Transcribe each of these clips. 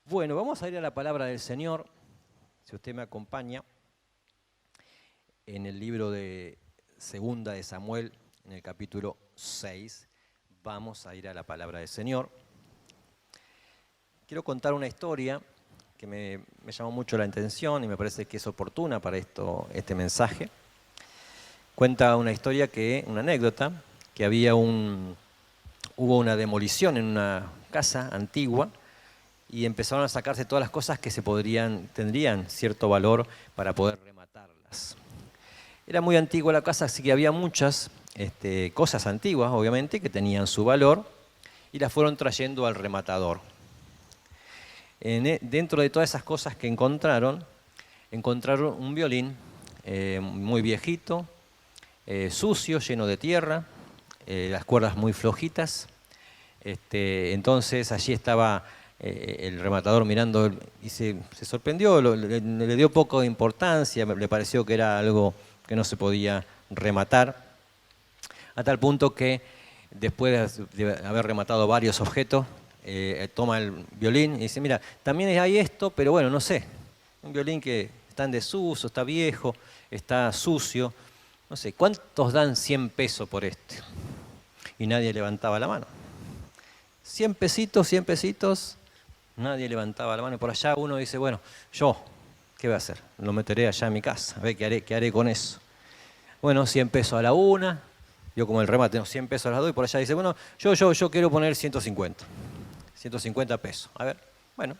Bueno, vamos a ir a la palabra del Señor, si usted me acompaña, en el libro de Segunda de Samuel, en el capítulo 6, vamos a ir a la palabra del Señor. Quiero contar una historia que me llamó mucho la atención y me parece que es oportuna para este mensaje. Cuenta una historia, una anécdota, que hubo una demolición en una casa antigua y empezaron a sacarse todas las cosas que tendrían cierto valor para poder rematarlas. Era muy antigua la casa, así que había muchas cosas antiguas, obviamente, que tenían su valor y las fueron trayendo al rematador. Dentro de todas esas cosas que encontraron un violín muy viejito, sucio, lleno de tierra, las cuerdas muy flojitas. Entonces allí estaba el rematador mirando y se sorprendió, le dio poco importancia, le pareció que era algo que no se podía rematar, a tal punto que después de haber rematado varios objetos, toma el violín y dice: mira, también hay esto, pero bueno, no sé, un violín que está en desuso, está viejo, está sucio, no sé, ¿cuántos dan 100 pesos por este? Y nadie levantaba la mano. 100 pesitos, nadie levantaba la mano. Y por allá uno dice: bueno, ¿qué voy a hacer? Lo meteré allá en mi casa, a ver qué haré con eso. Bueno, 100 pesos a la una, yo como el remate, 100 pesos a las dos, y por allá dice: bueno, yo quiero poner 150 pesos. A ver, bueno,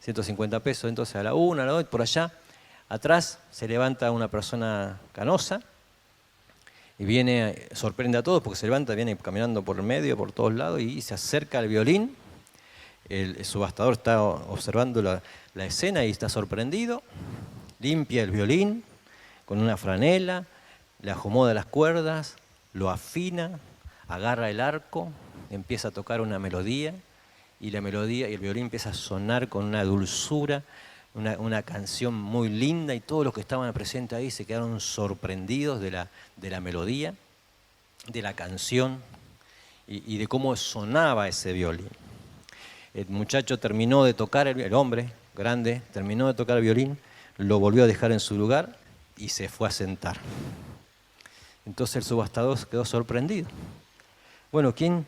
150 pesos entonces a la una, a la dos, y por allá atrás se levanta una persona canosa y sorprende a todos porque se levanta, viene caminando por el medio, por todos lados, y se acerca al violín. El subastador está observando la escena y está sorprendido. Limpia el violín con una franela, le acomoda las cuerdas, lo afina, agarra el arco, empieza a tocar una melodía y el violín empieza a sonar con una dulzura, una canción muy linda, y todos los que estaban presentes ahí se quedaron sorprendidos de la melodía, de la canción y de cómo sonaba ese violín. El muchacho terminó de tocar, el hombre grande terminó de tocar el violín, lo volvió a dejar en su lugar y se fue a sentar. Entonces el subastador quedó sorprendido. Bueno, ¿quién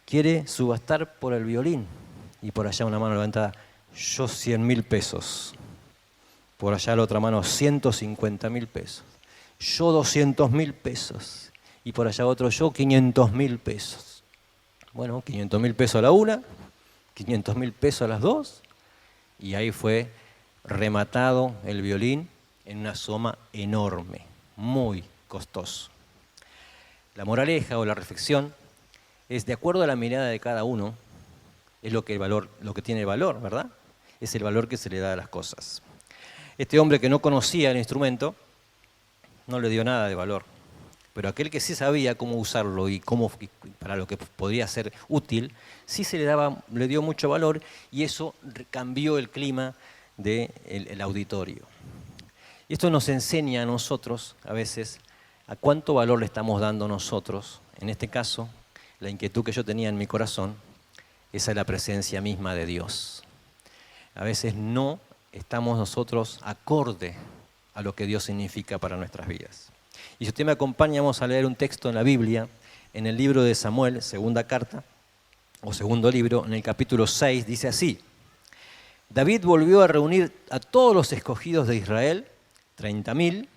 quiere subastar por el violín? Y por allá una mano levantada: yo 100.000 pesos. Por allá la otra mano: 150.000 pesos. Yo 200.000 pesos. Y por allá otro: yo 500.000 pesos. Bueno, 500.000 pesos a la una, 500.000 pesos a las dos, y ahí fue rematado el violín en una suma enorme, muy costoso. La moraleja o la reflexión es: de acuerdo a la mirada de cada uno, es lo que tiene el valor, ¿verdad? Es el valor que se le da a las cosas. Este hombre que no conocía el instrumento no le dio nada de valor, pero aquel que sí sabía cómo usarlo y para lo que podría ser útil, sí le dio mucho valor, y eso cambió el clima del auditorio. Y esto nos enseña a nosotros, a veces, a cuánto valor le estamos dando nosotros. En este caso, la inquietud que yo tenía en mi corazón, esa es la presencia misma de Dios. A veces no estamos nosotros acorde a lo que Dios significa para nuestras vidas. Y si usted me acompaña, vamos a leer un texto en la Biblia, en el libro de Samuel, segunda carta, o segundo libro, en el capítulo 6, dice así: David volvió a reunir a todos los escogidos de Israel, 30.000,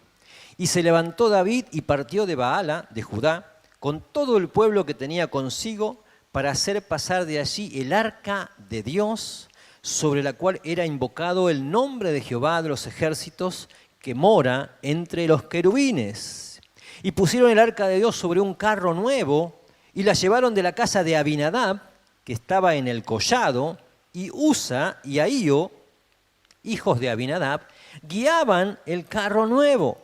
y se levantó David y partió de Baala, de Judá, con todo el pueblo que tenía consigo, para hacer pasar de allí el arca de Dios, sobre la cual era invocado el nombre de Jehová de los ejércitos, que mora entre los querubines. Y pusieron el arca de Dios sobre un carro nuevo y la llevaron de la casa de Abinadab, que estaba en el collado, y Usa y Ahío, hijos de Abinadab, guiaban el carro nuevo.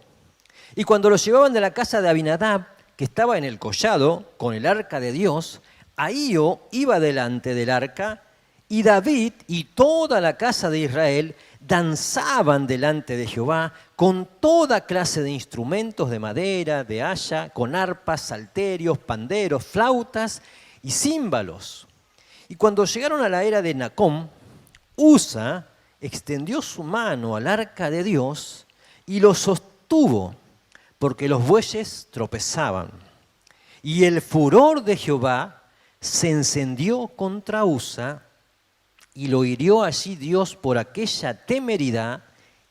Y cuando lo llevaban de la casa de Abinadab, que estaba en el collado, con el arca de Dios, Ahío iba delante del arca, y David y toda la casa de Israel danzaban delante de Jehová con toda clase de instrumentos de madera, de haya, con arpas, salterios, panderos, flautas y címbalos. Y cuando llegaron a la era de Nacón, Usa extendió su mano al arca de Dios y lo sostuvo, porque los bueyes tropezaban. Y el furor de Jehová se encendió contra Usa, y lo hirió allí Dios por aquella temeridad,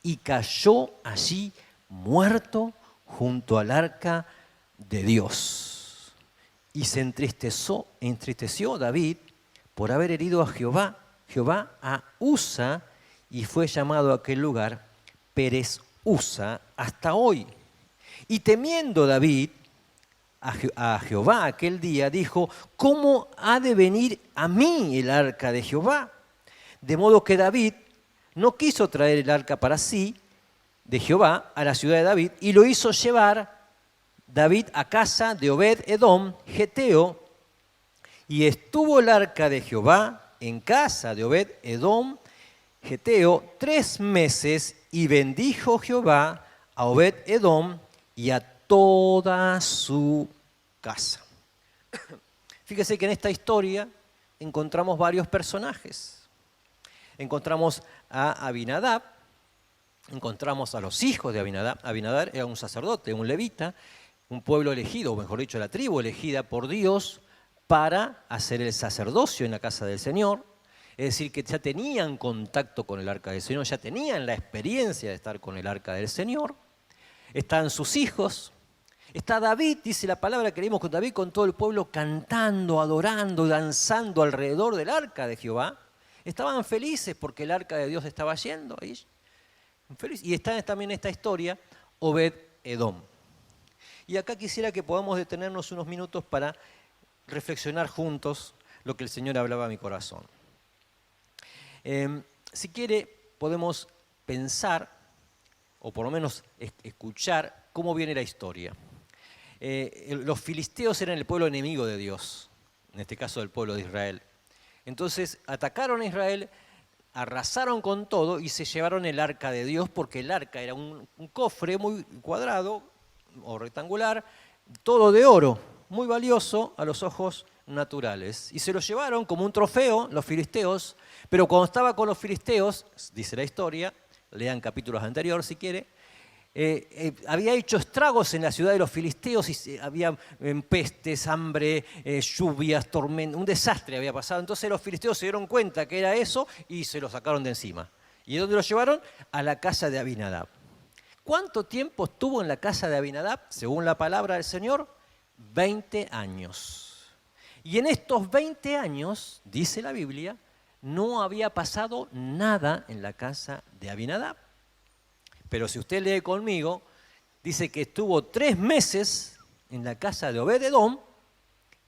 y cayó allí muerto junto al arca de Dios. Y se entristeció David por haber herido a Jehová a Usa, y fue llamado a aquel lugar Pérez Usa hasta hoy. Y temiendo David a Jehová aquel día, dijo: ¿cómo ha de venir a mí el arca de Jehová? De modo que David no quiso traer el arca para sí, de Jehová, a la ciudad de David, y lo hizo llevar David a casa de Obed-Edom, geteo, y estuvo el arca de Jehová en casa de Obed-Edom, geteo, 3 meses, y bendijo Jehová a Obed-Edom y a toda su casa. Fíjese que en esta historia encontramos varios personajes. Encontramos a Abinadab, encontramos a los hijos de Abinadab. Abinadab era un sacerdote, un levita, un pueblo elegido, o mejor dicho, la tribu elegida por Dios para hacer el sacerdocio en la casa del Señor. Es decir, que ya tenían contacto con el arca del Señor, ya tenían la experiencia de estar con el arca del Señor. Están sus hijos. Está David, dice la palabra que leímos con David, con todo el pueblo cantando, adorando, danzando alrededor del arca de Jehová. Estaban felices porque el arca de Dios estaba yendo ahí. Y está también esta historia, Obed-Edom. Y acá quisiera que podamos detenernos unos minutos para reflexionar juntos lo que el Señor hablaba a mi corazón. Si quiere, podemos pensar, o por lo menos escuchar, cómo viene la historia. Los filisteos eran el pueblo enemigo de Dios, en este caso del pueblo de Israel. Entonces atacaron a Israel, arrasaron con todo y se llevaron el arca de Dios, porque el arca era un cofre muy cuadrado o rectangular, todo de oro, muy valioso a los ojos naturales. Y se lo llevaron como un trofeo los filisteos, pero cuando estaba con los filisteos, dice la historia, lean capítulos anteriores si quiere, había hecho estragos en la ciudad de los filisteos y había pestes, hambre, lluvias, tormentas, un desastre había pasado. Entonces los filisteos se dieron cuenta que era eso y se lo sacaron de encima. ¿Y dónde lo llevaron? A la casa de Abinadab. ¿Cuánto tiempo estuvo en la casa de Abinadab? Según la palabra del Señor, 20 años. Y en estos 20 años, dice la Biblia, no había pasado nada en la casa de Abinadab. Pero si usted lee conmigo, dice que estuvo 3 meses en la casa de Obed-Edom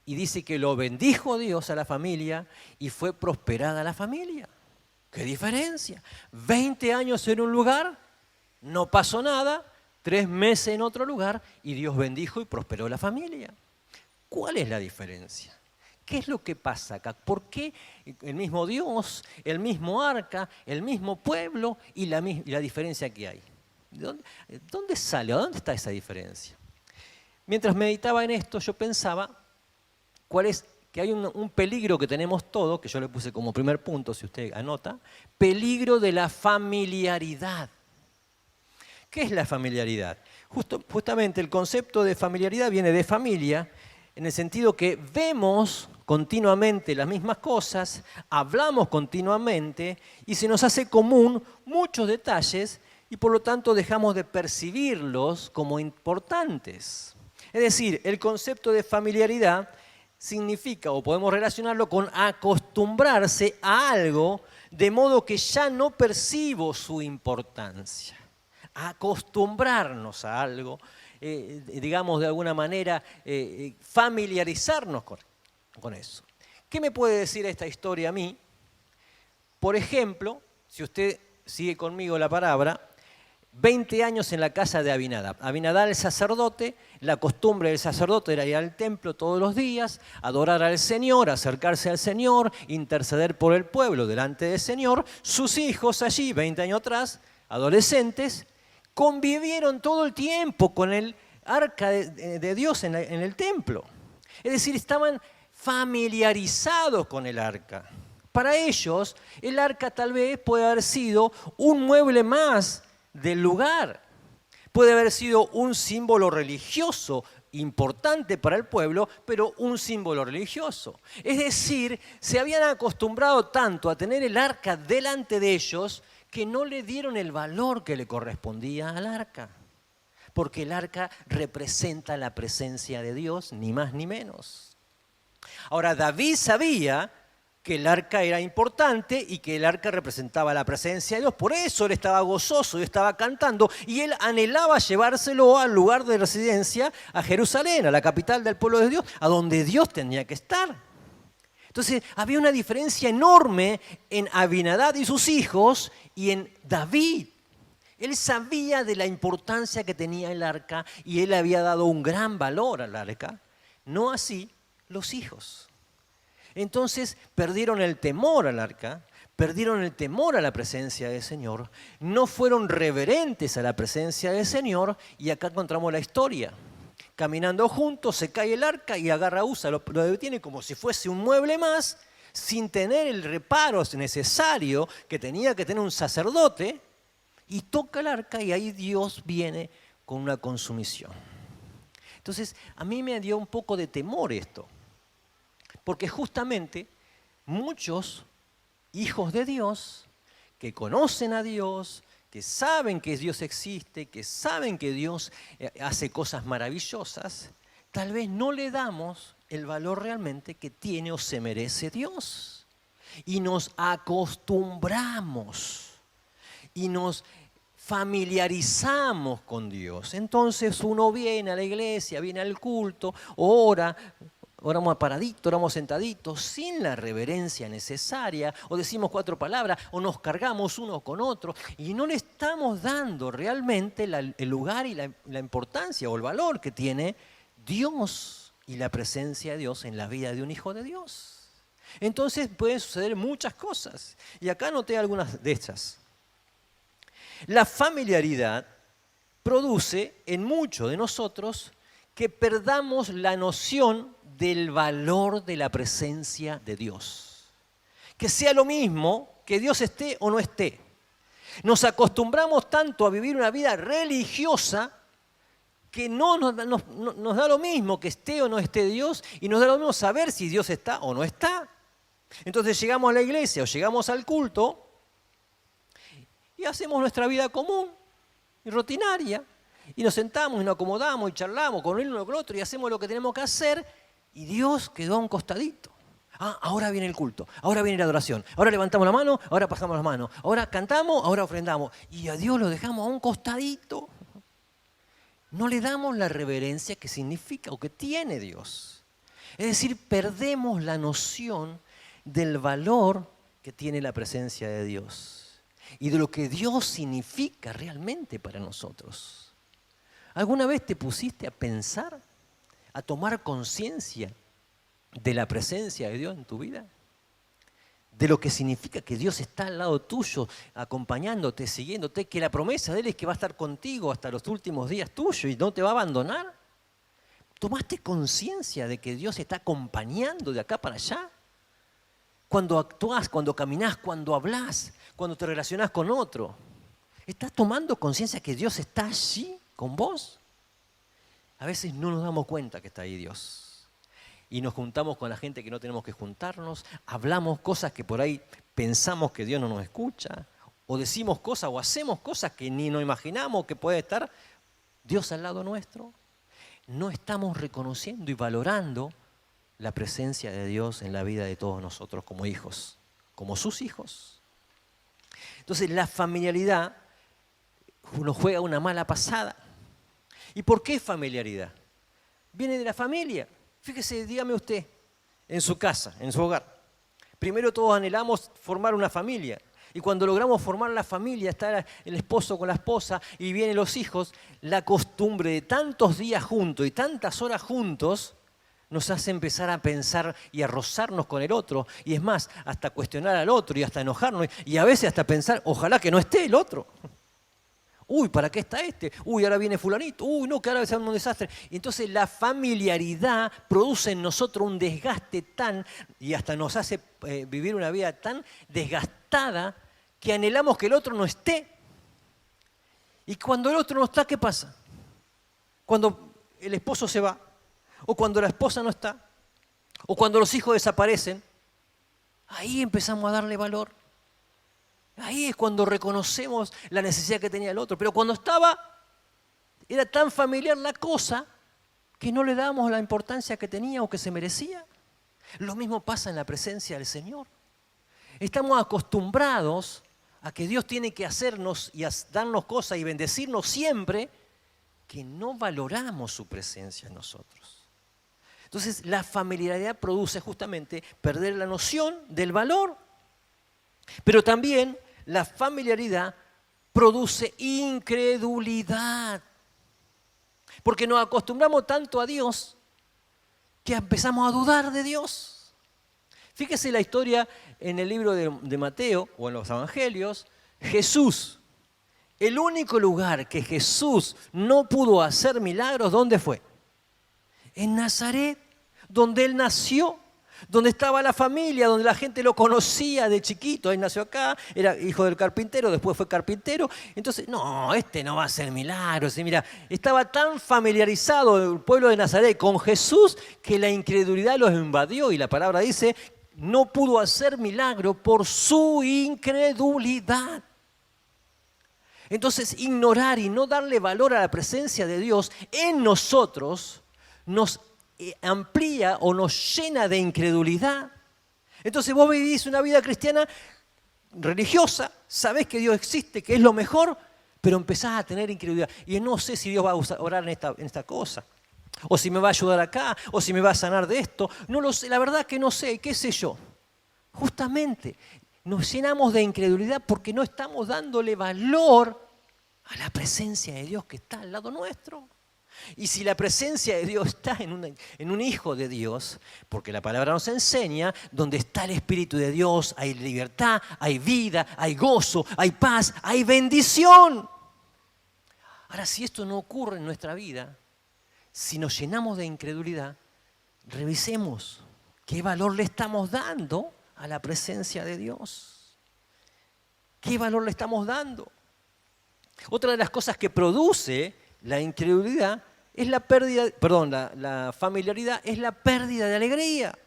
y dice que lo bendijo Dios a la familia y fue prosperada la familia. ¿Qué diferencia? 20 años en un lugar, no pasó nada, 3 meses en otro lugar y Dios bendijo y prosperó la familia. ¿Cuál es la diferencia? ¿Qué es lo que pasa acá? ¿Por qué el mismo Dios, el mismo arca, el mismo pueblo y la diferencia que hay? ¿Dónde sale? ¿Dónde está esa diferencia? Mientras meditaba en esto, yo pensaba que hay un peligro que tenemos todos, que yo le puse como primer punto, si usted anota, peligro de la familiaridad. ¿Qué es la familiaridad? Justamente el concepto de familiaridad viene de familia, en el sentido que vemos continuamente las mismas cosas, hablamos continuamente y se nos hace común muchos detalles y por lo tanto dejamos de percibirlos como importantes. Es decir, el concepto de familiaridad significa, o podemos relacionarlo con acostumbrarse a algo, de modo que ya no percibo su importancia. Acostumbrarnos a algo, digamos de alguna manera, familiarizarnos con eso. ¿Qué me puede decir esta historia a mí? Por ejemplo, si usted sigue conmigo la palabra, 20 años en la casa de Abinadab. Abinadab, el sacerdote, la costumbre del sacerdote era ir al templo todos los días, adorar al Señor, acercarse al Señor, interceder por el pueblo delante del Señor. Sus hijos allí, 20 años atrás, adolescentes, convivieron todo el tiempo con el arca de Dios en el templo. Es decir, estaban familiarizados con el arca. Para ellos, el arca tal vez puede haber sido un mueble más del lugar. Puede haber sido un símbolo religioso importante para el pueblo, pero un símbolo religioso. Es decir, se habían acostumbrado tanto a tener el arca delante de ellos que no le dieron el valor que le correspondía al arca. Porque el arca representa la presencia de Dios, ni más ni menos. Ahora, David sabía que el arca era importante y que el arca representaba la presencia de Dios. Por eso él estaba gozoso y estaba cantando y él anhelaba llevárselo al lugar de residencia, a Jerusalén, a la capital del pueblo de Dios, a donde Dios tenía que estar. Entonces había una diferencia enorme en Abinadab y sus hijos y en David. Él sabía de la importancia que tenía el arca y él había dado un gran valor al arca, no así los hijos. Entonces perdieron el temor al arca, perdieron el temor a la presencia del Señor, no fueron reverentes a la presencia del Señor y acá encontramos la historia. Caminando juntos se cae el arca y agarra a Usa, lo detiene como si fuese un mueble más, sin tener el reparo necesario que tenía que tener un sacerdote, y toca el arca y ahí Dios viene con una consumición. Entonces a mí me dio un poco de temor esto. Porque justamente muchos hijos de Dios que conocen a Dios, que saben que Dios existe, que saben que Dios hace cosas maravillosas, tal vez no le damos el valor realmente que tiene o se merece Dios. Y nos acostumbramos y nos familiarizamos con Dios. Entonces uno viene a la iglesia, viene al culto, ora, oramos paraditos, oramos sentaditos, sin la reverencia necesaria, o decimos 4 palabras, o nos cargamos uno con otro, y no le estamos dando realmente el lugar y la importancia o el valor que tiene Dios y la presencia de Dios en la vida de un hijo de Dios. Entonces pueden suceder muchas cosas, y acá anoté algunas de estas. La familiaridad produce en muchos de nosotros que perdamos la noción del valor de la presencia de Dios. Que sea lo mismo que Dios esté o no esté. Nos acostumbramos tanto a vivir una vida religiosa que no nos da lo mismo que esté o no esté Dios y nos da lo mismo saber si Dios está o no está. Entonces llegamos a la iglesia o llegamos al culto y hacemos nuestra vida común y rutinaria y nos sentamos y nos acomodamos y charlamos con uno con el otro y hacemos lo que tenemos que hacer. Y Dios quedó a un costadito. Ahora viene el culto, ahora viene la adoración, ahora levantamos la mano, ahora pasamos las manos, ahora cantamos, ahora ofrendamos. Y a Dios lo dejamos a un costadito. No le damos la reverencia que significa o que tiene Dios. Es decir, perdemos la noción del valor que tiene la presencia de Dios y de lo que Dios significa realmente para nosotros. ¿Alguna vez te pusiste a pensar, a tomar conciencia de la presencia de Dios en tu vida? De lo que significa que Dios está al lado tuyo, acompañándote, siguiéndote, que la promesa de Él es que va a estar contigo hasta los últimos días tuyos y no te va a abandonar. ¿Tomaste conciencia de que Dios está acompañando de acá para allá? Cuando actúas, cuando caminás, cuando hablas, cuando te relacionás con otro. ¿Estás tomando conciencia que Dios está allí con vos? A veces no nos damos cuenta que está ahí Dios. Y nos juntamos con la gente que no tenemos que juntarnos, hablamos cosas que por ahí pensamos que Dios no nos escucha, o decimos cosas o hacemos cosas que ni nos imaginamos que puede estar Dios al lado nuestro. No estamos reconociendo y valorando la presencia de Dios en la vida de todos nosotros como hijos, como sus hijos. Entonces la familiaridad nos juega una mala pasada. ¿Y por qué familiaridad? Viene de la familia. Fíjese, dígame usted, en su casa, en su hogar. Primero todos anhelamos formar una familia. Y cuando logramos formar la familia, está el esposo con la esposa y vienen los hijos, la costumbre de tantos días juntos y tantas horas juntos nos hace empezar a pensar y a rozarnos con el otro. Y es más, hasta cuestionar al otro y hasta enojarnos. Y a veces hasta pensar, ojalá que no esté el otro. Uy, ¿para qué está este? Uy, ahora viene fulanito. Uy, no, que ahora va a un desastre. Y entonces la familiaridad produce en nosotros un desgaste tan, y hasta nos hace vivir una vida tan desgastada que anhelamos que el otro no esté. Y cuando el otro no está, ¿qué pasa? Cuando el esposo se va, o cuando la esposa no está, o cuando los hijos desaparecen, ahí empezamos a darle valor. Ahí es cuando reconocemos la necesidad que tenía el otro. Pero cuando estaba, era tan familiar la cosa que no le damos la importancia que tenía o que se merecía. Lo mismo pasa en la presencia del Señor. Estamos acostumbrados a que Dios tiene que hacernos y darnos cosas y bendecirnos siempre, que no valoramos su presencia en nosotros. Entonces, la familiaridad produce justamente perder la noción del valor, pero también la familiaridad produce incredulidad, porque nos acostumbramos tanto a Dios que empezamos a dudar de Dios. Fíjese la historia en el libro de Mateo o en los evangelios. Jesús, el único lugar que Jesús no pudo hacer milagros, ¿dónde fue? En Nazaret, donde él nació, donde estaba la familia, donde la gente lo conocía de chiquito. Él nació acá, era hijo del carpintero, después fue carpintero. Entonces, no, este no va a hacer milagros. Y mira, estaba tan familiarizado el pueblo de Nazaret con Jesús que la incredulidad los invadió. Y la palabra dice, no pudo hacer milagro por su incredulidad. Entonces, ignorar y no darle valor a la presencia de Dios en nosotros nos amplía o nos llena de incredulidad. Entonces vos vivís una vida cristiana religiosa, sabés que Dios existe, que es lo mejor, pero empezás a tener incredulidad. Y no sé si Dios va a orar en esta cosa, o si me va a ayudar acá, o si me va a sanar de esto. No lo sé, la verdad que no sé, qué sé yo. Justamente nos llenamos de incredulidad porque no estamos dándole valor a la presencia de Dios que está al lado nuestro. Y si la presencia de Dios está en un hijo de Dios, porque la palabra nos enseña, donde está el Espíritu de Dios, hay libertad, hay vida, hay gozo, hay paz, hay bendición. Ahora, si esto no ocurre en nuestra vida, si nos llenamos de incredulidad, revisemos qué valor le estamos dando a la presencia de Dios. ¿Qué valor le estamos dando? Otra de las cosas que produce la incredulidad es la pérdida, la familiaridad es la pérdida de alegría.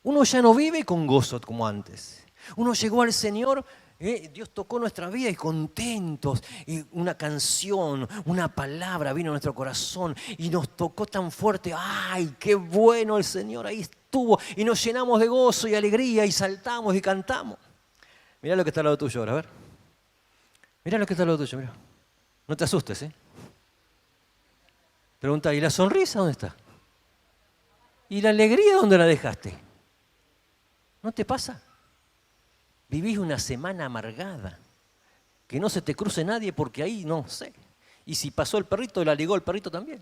Uno ya no vive con gozo como antes. Uno llegó al Señor, Dios tocó nuestra vida y contentos. Y una canción, una palabra vino a nuestro corazón y nos tocó tan fuerte. ¡Ay, qué bueno el Señor! Ahí estuvo. Y nos llenamos de gozo y alegría y saltamos y cantamos. Mirá lo que está al lado tuyo ahora, a ver. Mirá lo que está al lado tuyo, mirá. No te asustes, ¿eh? Pregunta, ¿y la sonrisa dónde está? ¿Y la alegría dónde la dejaste? ¿No te pasa? Vivís una semana amargada. Que no se te cruce nadie porque ahí no sé. Y si pasó el perrito, la ligó el perrito también.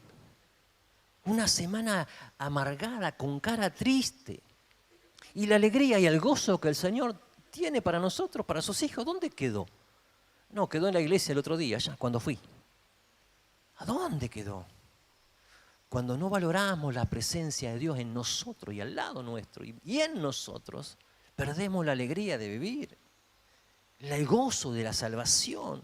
Una semana amargada, con cara triste. Y la alegría y el gozo que el Señor tiene para nosotros, para sus hijos, ¿dónde quedó? No, quedó en la iglesia el otro día, ya, cuando fui. ¿A dónde quedó? Cuando no valoramos la presencia de Dios en nosotros y al lado nuestro y en nosotros, perdemos la alegría de vivir, el gozo de la salvación,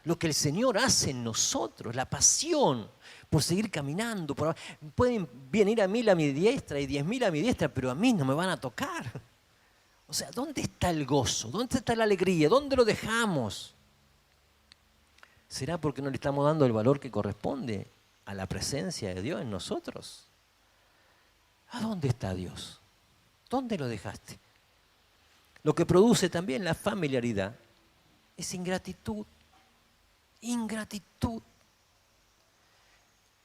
lo que el Señor hace en nosotros, la pasión por seguir caminando. Pueden venir a 1000 a mi diestra y 10.000 a mi diestra, pero a mí no me van a tocar. O sea, ¿dónde está el gozo? ¿Dónde está la alegría? ¿Dónde lo dejamos? ¿Será porque no le estamos dando el valor que corresponde a la presencia de Dios en nosotros? ¿A dónde está Dios? ¿Dónde lo dejaste? Lo que produce también la familiaridad es ingratitud. Ingratitud.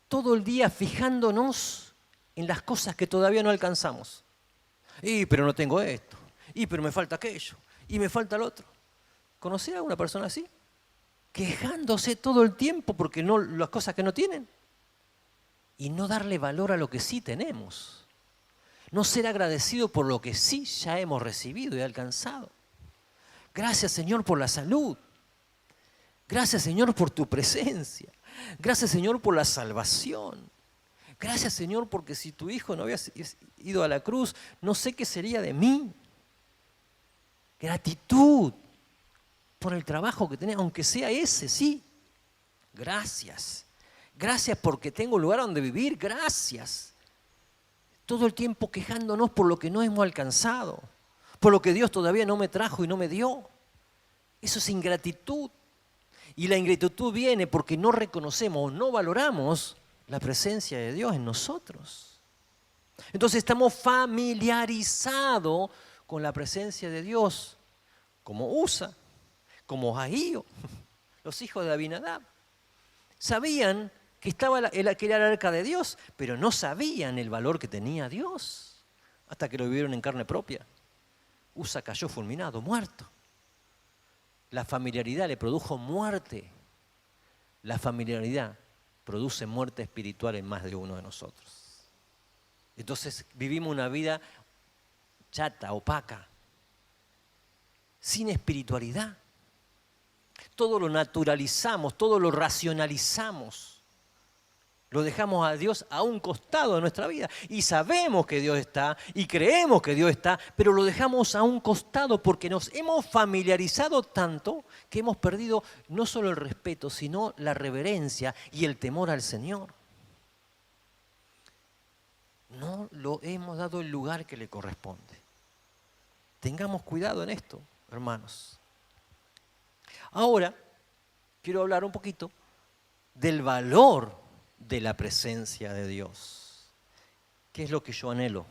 Todo el día fijándonos en las cosas que todavía no alcanzamos. Pero no tengo esto. Pero me falta aquello. Y me falta el otro. ¿Conocés a una persona así? Quejándose todo el tiempo porque no, las cosas que no tienen. Y no darle valor a lo que sí tenemos. No ser agradecido por lo que sí ya hemos recibido y alcanzado. Gracias, Señor, por la salud. Gracias, Señor, por tu presencia. Gracias, Señor, por la salvación. Gracias, Señor, porque si tu hijo no hubiera ido a la cruz, no sé qué sería de mí. Gratitud por el trabajo que tenés, aunque sea ese, sí. Gracias. Gracias porque tengo lugar donde vivir. Gracias. Todo el tiempo quejándonos por lo que no hemos alcanzado, por lo que Dios todavía no me trajo y no me dio. Eso es ingratitud. Y la ingratitud viene porque no reconocemos o no valoramos la presencia de Dios en nosotros. Entonces estamos familiarizados con la presencia de Dios, como Usa, como Ahío, los hijos de Abinadab. Sabían que que era el arca de Dios, pero no sabían el valor que tenía Dios hasta que lo vivieron en carne propia. Usa cayó fulminado, muerto. La familiaridad le produjo muerte. La familiaridad produce muerte espiritual en más de uno de nosotros. Entonces vivimos una vida chata, opaca, sin espiritualidad. Todo lo naturalizamos, todo lo racionalizamos. Lo dejamos a Dios a un costado de nuestra vida. Y sabemos que Dios está, y creemos que Dios está, pero lo dejamos a un costado porque nos hemos familiarizado tanto que hemos perdido no solo el respeto, sino la reverencia y el temor al Señor. No lo hemos dado el lugar que le corresponde. Tengamos cuidado en esto, hermanos. Ahora, quiero hablar un poquito del valor de la presencia de Dios. ¿Qué es lo que yo anhelo?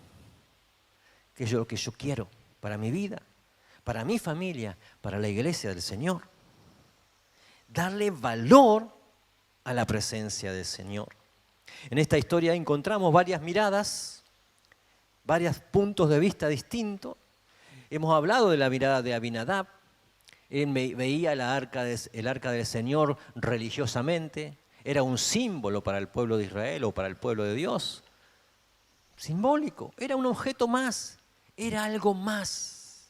¿Qué es lo que yo quiero para mi vida, para mi familia, para la iglesia del Señor? Darle valor a la presencia del Señor. En esta historia encontramos varias miradas, varios puntos de vista distintos. Hemos hablado de la mirada de Abinadab. Él veía el arca del Señor religiosamente. Era un símbolo para el pueblo de Israel o para el pueblo de Dios. Simbólico. Era un objeto más. Era algo más.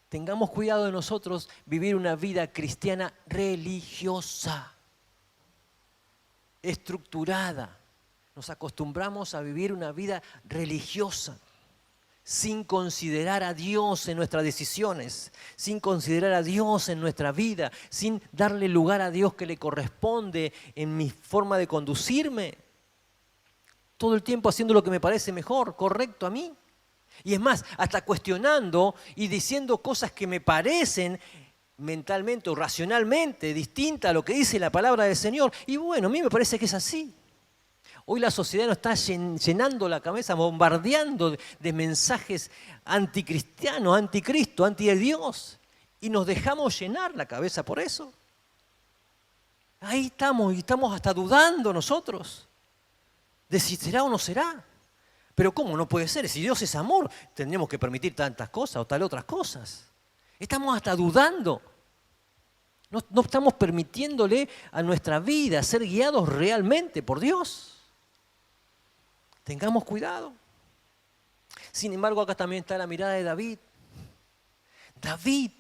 Tengamos cuidado de nosotros vivir una vida cristiana religiosa, estructurada. Nos acostumbramos a vivir una vida religiosa, sin considerar a Dios en nuestras decisiones, sin considerar a Dios en nuestra vida, sin darle lugar a Dios que le corresponde en mi forma de conducirme. Todo el tiempo haciendo lo que me parece mejor, correcto a mí. Y es más, hasta cuestionando y diciendo cosas que me parecen mentalmente o racionalmente distintas a lo que dice la palabra del Señor. Y bueno, a mí me parece que es así. Hoy la sociedad nos está llenando la cabeza, bombardeando de mensajes anticristianos, anticristo, anti de Dios. Y nos dejamos llenar la cabeza por eso. Ahí estamos, y estamos hasta dudando nosotros de si será o no será. Pero ¿cómo no puede ser? Si Dios es amor, tendríamos que permitir tantas cosas o tal otras cosas. Estamos hasta dudando. No estamos permitiéndole a nuestra vida ser guiados realmente por Dios. Tengamos cuidado. Sin embargo, acá también está la mirada de David. David,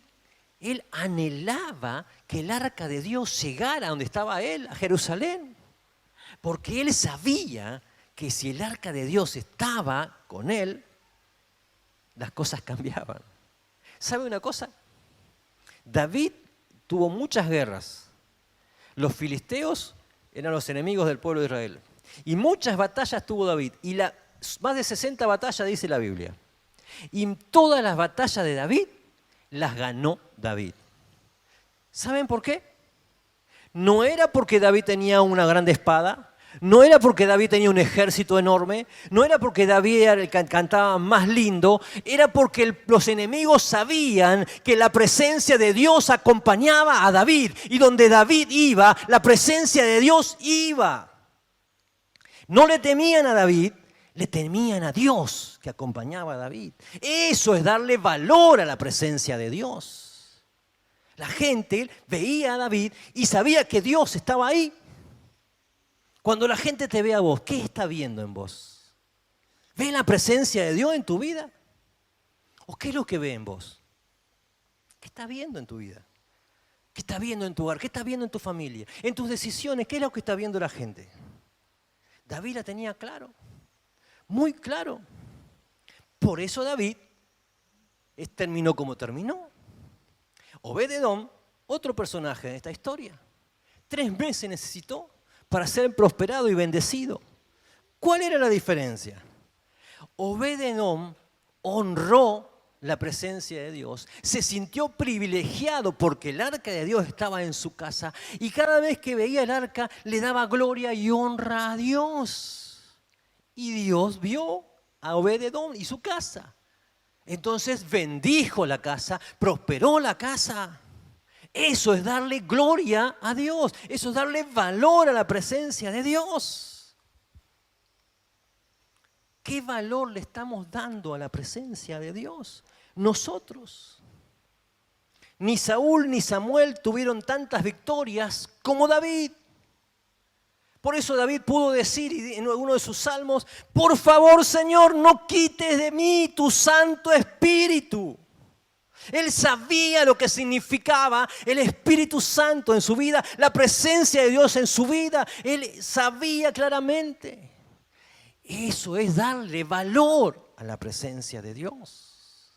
él anhelaba que el arca de Dios llegara a donde estaba él, a Jerusalén. Porque él sabía que si el arca de Dios estaba con él, las cosas cambiaban. ¿Sabe una cosa? David tuvo muchas guerras. Los filisteos eran los enemigos del pueblo de Israel. Y muchas batallas tuvo David. Y más de 60 batallas dice la Biblia. Y todas las batallas de David las ganó David. ¿Saben por qué? No era porque David tenía una grande espada. No era porque David tenía un ejército enorme. No era porque David era el que cantaba más lindo. Era porque los enemigos sabían que la presencia de Dios acompañaba a David. Y donde David iba, la presencia de Dios iba. No le temían a David, le temían a Dios que acompañaba a David. Eso es darle valor a la presencia de Dios. La gente veía a David y sabía que Dios estaba ahí. Cuando la gente te ve a vos, ¿qué está viendo en vos? ¿Ve la presencia de Dios en tu vida? ¿O qué es lo que ve en vos? ¿Qué está viendo en tu vida? ¿Qué está viendo en tu hogar? ¿Qué está viendo en tu familia? En tus decisiones, ¿qué es lo que está viendo la gente? David la tenía claro, muy claro. Por eso David terminó como terminó. Obed-Edom, otro personaje de esta historia. 3 meses necesitó para ser prosperado y bendecido. ¿Cuál era la diferencia? Obed-Edom honró la presencia de Dios, se sintió privilegiado porque el arca de Dios estaba en su casa y cada vez que veía el arca le daba gloria y honra a Dios. Y Dios vio a Obed-Edom y su casa. Entonces bendijo la casa, prosperó la casa. Eso es darle gloria a Dios, eso es darle valor a la presencia de Dios. ¿Qué valor le estamos dando a la presencia de Dios? Nosotros. Ni Saúl ni Samuel tuvieron tantas victorias como David. Por eso David pudo decir en uno de sus salmos, por favor, Señor, no quites de mí tu Santo Espíritu. Él sabía lo que significaba el Espíritu Santo en su vida, la presencia de Dios en su vida. Él sabía claramente. Eso es darle valor a la presencia de Dios.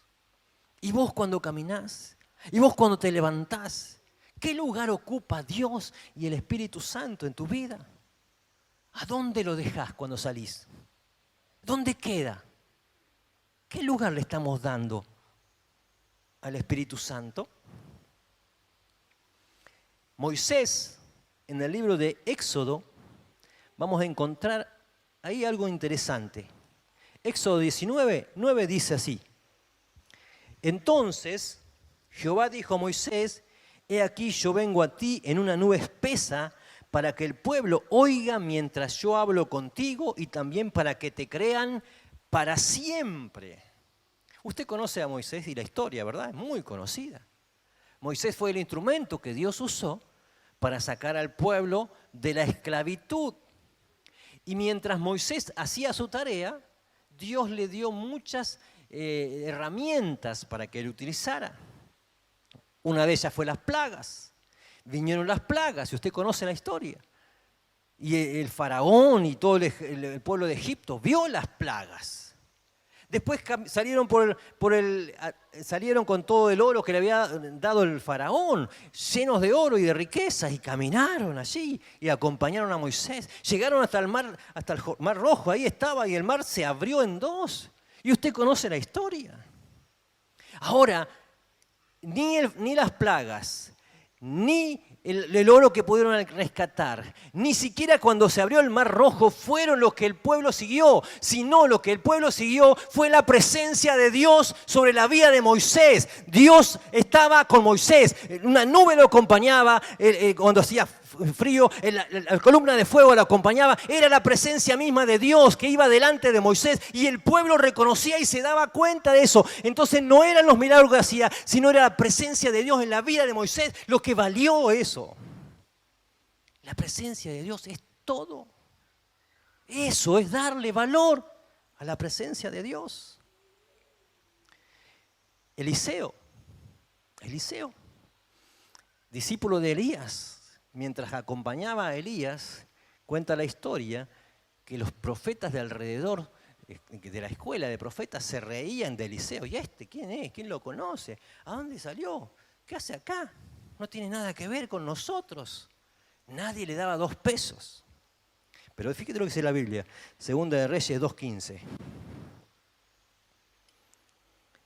Y vos cuando caminás, y vos cuando te levantás, ¿qué lugar ocupa Dios y el Espíritu Santo en tu vida? ¿A dónde lo dejás cuando salís? ¿Dónde queda? ¿Qué lugar le estamos dando al Espíritu Santo? Moisés, en el libro de Éxodo, vamos a encontrar ahí algo interesante. Éxodo 19:9 dice así. Entonces Jehová dijo a Moisés, he aquí yo vengo a ti en una nube espesa para que el pueblo oiga mientras yo hablo contigo y también para que te crean para siempre. Usted conoce a Moisés y la historia, ¿verdad? Es muy conocida. Moisés fue el instrumento que Dios usó para sacar al pueblo de la esclavitud. Y mientras Moisés hacía su tarea, Dios le dio muchas herramientas para que él utilizara. Una de ellas fue las plagas. Vinieron las plagas, y usted conoce la historia. Y el faraón y todo el pueblo de Egipto vio las plagas. Después salieron salieron con todo el oro que le había dado el faraón, llenos de oro y de riquezas, y caminaron allí y acompañaron a Moisés. Llegaron hasta el mar Rojo, ahí estaba, y el mar se abrió en 2. Y usted conoce la historia. Ahora, ni las plagas, ni el oro que pudieron rescatar, ni siquiera cuando se abrió el Mar Rojo fueron los que el pueblo siguió, sino lo que el pueblo siguió fue la presencia de Dios sobre la vida de Moisés. Dios estaba con Moisés, una nube lo acompañaba cuando hacía frío, la columna de fuego lo acompañaba, era la presencia misma de Dios que iba delante de Moisés y el pueblo reconocía y se daba cuenta de eso. Entonces no eran los milagros que hacía, sino era la presencia de Dios en la vida de Moisés lo que valió eso. La presencia de Dios es todo. Eso es darle valor a la presencia de Dios. Eliseo, discípulo de Elías, mientras acompañaba a Elías, cuenta la historia que los profetas de alrededor de la escuela de profetas se reían de Eliseo. ¿Y quién es? ¿Quién lo conoce? ¿A dónde salió? ¿Qué hace acá? No tiene nada que ver con nosotros. Nadie le daba 2 pesos. Pero fíjate lo que dice la Biblia, Segunda de Reyes 2:15.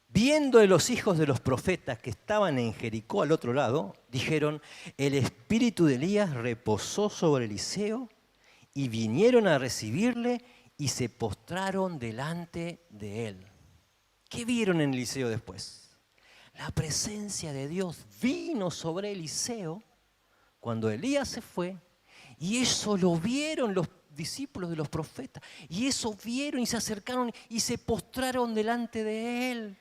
Viendo de los hijos de los profetas que estaban en Jericó al otro lado, dijeron, el espíritu de Elías reposó sobre Eliseo y vinieron a recibirle y se postraron delante de él. ¿Qué vieron en Eliseo después? La presencia de Dios vino sobre Eliseo cuando Elías se fue y eso lo vieron los discípulos de los profetas y eso vieron y se acercaron y se postraron delante de él.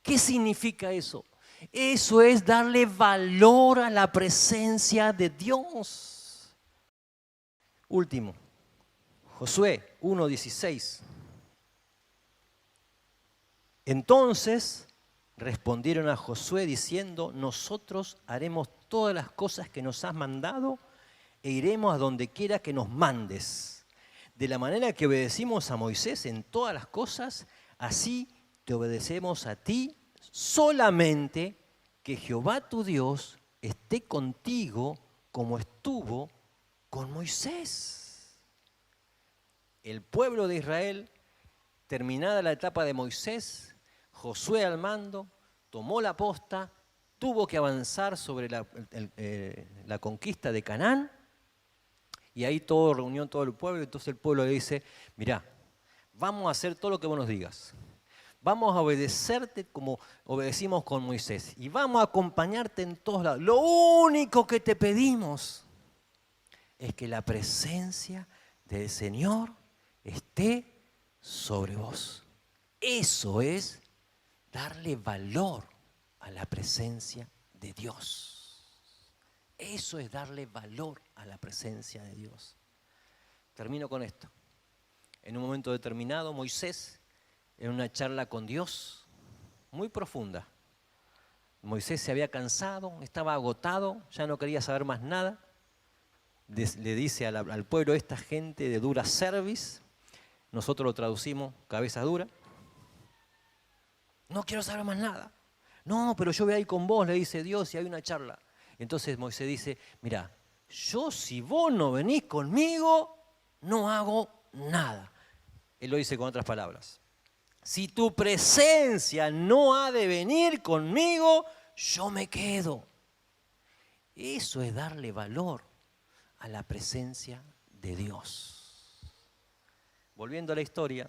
¿Qué significa eso? Eso es darle valor a la presencia de Dios. Último, Josué 1:16. Entonces respondieron a Josué diciendo: nosotros haremos todas las cosas que nos has mandado e iremos a donde quiera que nos mandes. De la manera que obedecimos a Moisés en todas las cosas, así te obedecemos a ti, solamente que Jehová tu Dios esté contigo como estuvo con Moisés. El pueblo de Israel, terminada la etapa de Moisés, Josué al mando, tomó la posta, tuvo que avanzar sobre la conquista de Canaán, y ahí reunió todo el pueblo, y entonces el pueblo le dice: mirá, vamos a hacer todo lo que vos nos digas. Vamos a obedecerte como obedecimos con Moisés. Y vamos a acompañarte en todos lados. Lo único que te pedimos es que la presencia del Señor esté sobre vos. Eso es darle valor a la presencia de Dios. Eso es darle valor a la presencia de Dios. Termino con esto. En un momento determinado, Moisés, en una charla con Dios muy profunda, Moisés se había cansado, estaba agotado, ya no quería saber más nada. Le dice al pueblo: esta gente de dura cerviz, nosotros lo traducimos cabeza dura, no quiero saber más nada. No, pero yo voy a ir con vos, le dice Dios, y hay una charla. Entonces Moisés dice: mirá, yo si vos no venís conmigo, no hago nada. Él lo dice con otras palabras: si tu presencia no ha de venir conmigo, yo me quedo. Eso es darle valor a la presencia de Dios. Volviendo a la historia,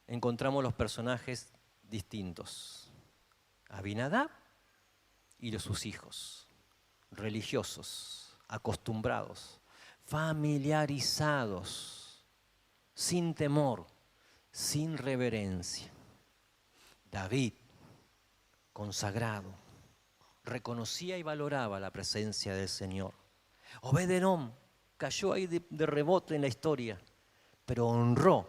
encontramos los personajes distintos: Abinadab y sus hijos, religiosos, acostumbrados, familiarizados, sin temor, sin reverencia. David, consagrado, reconocía y valoraba la presencia del Señor. Obed-Edom cayó ahí de rebote en la historia, pero honró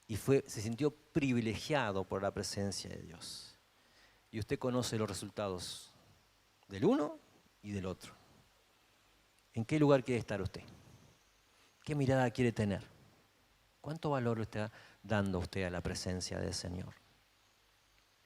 y se sintió privilegiado por la presencia de Dios. Y usted conoce los resultados del uno y del otro. ¿En qué lugar quiere estar usted? ¿Qué mirada quiere tener? ¿Cuánto valor le está dando usted a la presencia del Señor?